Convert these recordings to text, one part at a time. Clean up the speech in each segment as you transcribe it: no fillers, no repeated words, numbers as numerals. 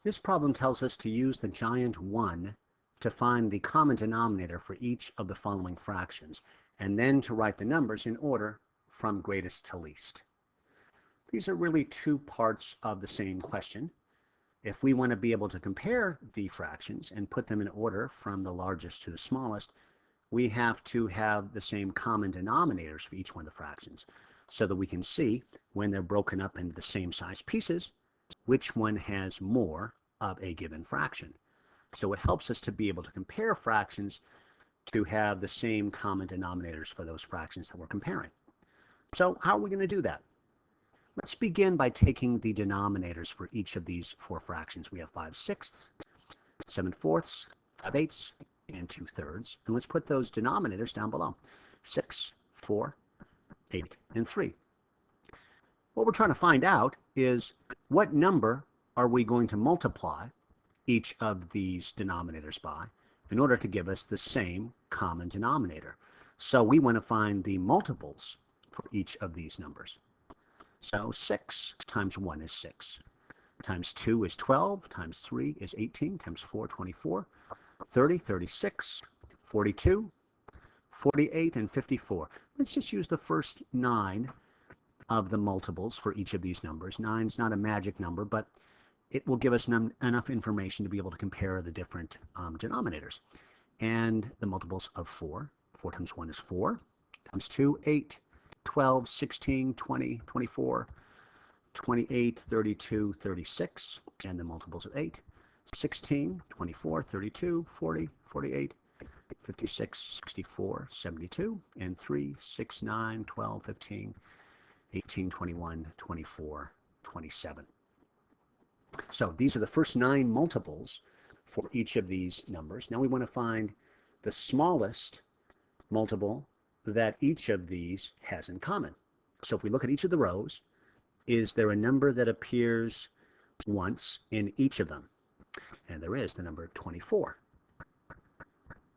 This problem tells us to use the giant 1 to find the common denominator for each of the following fractions, and then to write the numbers in order from greatest to least. These are really two parts of the same question. If we want to be able to compare the fractions and put them in order from the largest to the smallest, we have to have the same common denominators for each one of the fractions, so that we can see, when they're broken up into the same size pieces, which one has more of a given fraction. So it helps us to be able to compare fractions to have the same common denominators for those fractions that we're comparing. So how are we going to do that? Let's begin by taking the denominators for each of these four fractions. We have 5/6, 7/4, 5/8, and 2/3. And let's put those denominators down below. 6, 4, 8, and 3. What we're trying to find out is what number are we going to multiply each of these denominators by in order to give us the same common denominator. So we want to find the multiples for each of these numbers. So 6 times 1 is 6, times 2 is 12, times 3 is 18, times 4, 24, 30, 36, 42, 48, and 54. Let's just use the first 9 of the multiples for each of these numbers. 9 is not a magic number, but it will give us enough information to be able to compare the different denominators. And the multiples of 4. 4 times 1 is 4, times 2, 8, 12, 16, 20, 24, 28, 32, 36, and the multiples of 8. 16, 24, 32, 40, 48, 56, 64, 72, and 3, 6, 9, 12, 15, 18, 21, 24, 27. So these are the first 9 multiples for each of these numbers. Now we want to find the smallest multiple that each of these has in common. So if we look at each of the rows, is there a number that appears once in each of them? And there is. The number 24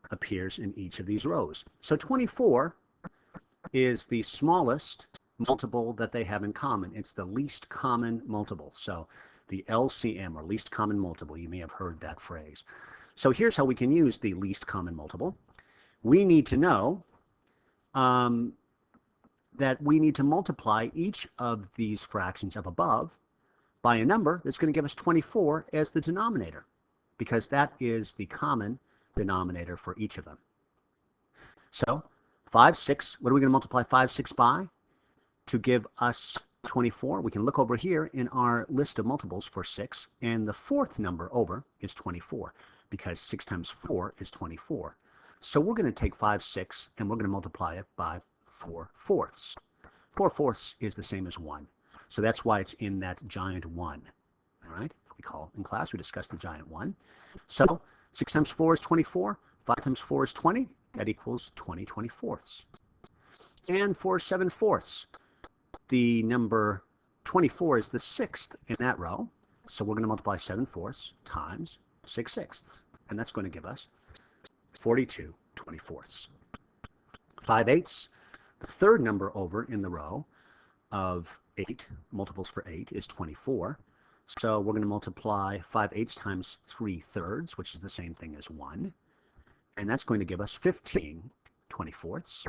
appears in each of these rows. So 24 is the smallest multiple that they have in common. It's the least common multiple. So the LCM, or least common multiple, you may have heard that phrase. So here's how we can use the least common multiple. We need to know that we need to multiply each of these fractions up above by a number that's going to give us 24 as the denominator, because that is the common denominator for each of them. So 5, 6, what are we going to multiply 5, 6 by to give us 24? We can look over here in our list of multiples for 6, and the fourth number over is 24, because 6 times 4 is 24. So we're going to take 5, 6, and we're going to multiply it by 4/4. 4/4 is the same as 1. So that's why it's in that giant 1. All right? In class, we discussed the giant 1. So 6 times 4 is 24. 5 times 4 is 20. That equals 20 24ths. And for 7/4, the number 24 is the 6th in that row. So we're going to multiply 7/4 times 6/6. And that's going to give us 42 24ths. 5/8, the third number over in the row of 8, multiples for 8, is 24. So we're going to multiply 5/8 times 3/3, which is the same thing as 1. And that's going to give us 15 24ths.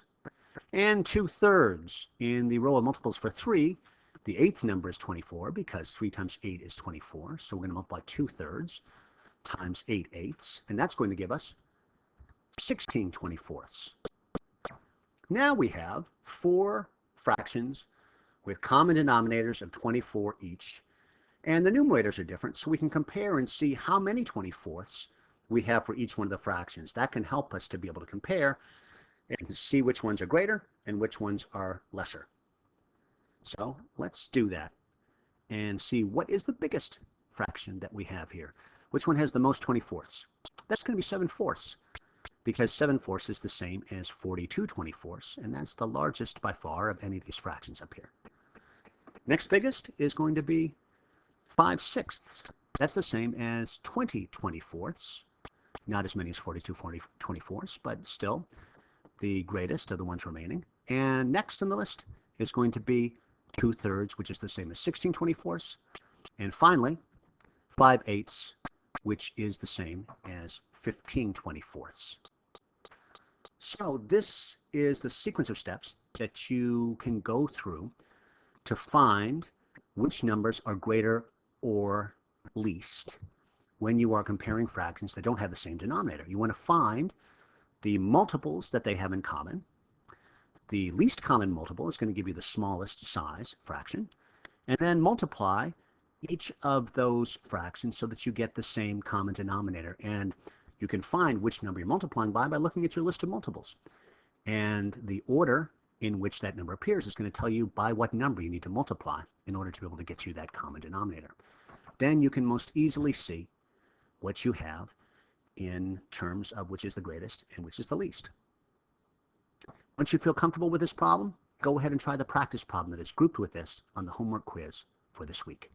And 2/3 in the row of multiples for 3, the 8th number is 24, because 3 times 8 is 24. So we're going to multiply 2/3 times 8/8, and that's going to give us 16 24ths. Now we have 4 fractions with common denominators of 24 each. And the numerators are different, so we can compare and see how many 24ths we have for each one of the fractions. That can help us to be able to compare and see which ones are greater and which ones are lesser. So let's do that and see what is the biggest fraction that we have here. Which one has the most 24ths? That's going to be 7/4, because 7/4 is the same as 42 24ths, and that's the largest by far of any of these fractions up here. Next biggest is going to be 5/6. That's the same as 20 24ths. Not as many as 42 24ths, but still the greatest of the ones remaining. And next on the list is going to be 2/3, which is the same as 16 24ths. And finally, 5/8, which is the same as 15/24. So this is the sequence of steps that you can go through to find which numbers are greater or least when you are comparing fractions that don't have the same denominator. You want to find the multiples that they have in common. The least common multiple is going to give you the smallest size fraction, and then multiply each of those fractions so that you get the same common denominator. And you can find which number you're multiplying by looking at your list of multiples. And the order in which that number appears is going to tell you by what number you need to multiply in order to be able to get you that common denominator. Then you can most easily see what you have in terms of which is the greatest and which is the least. Once you feel comfortable with this problem, go ahead and try the practice problem that is grouped with this on the homework quiz for this week.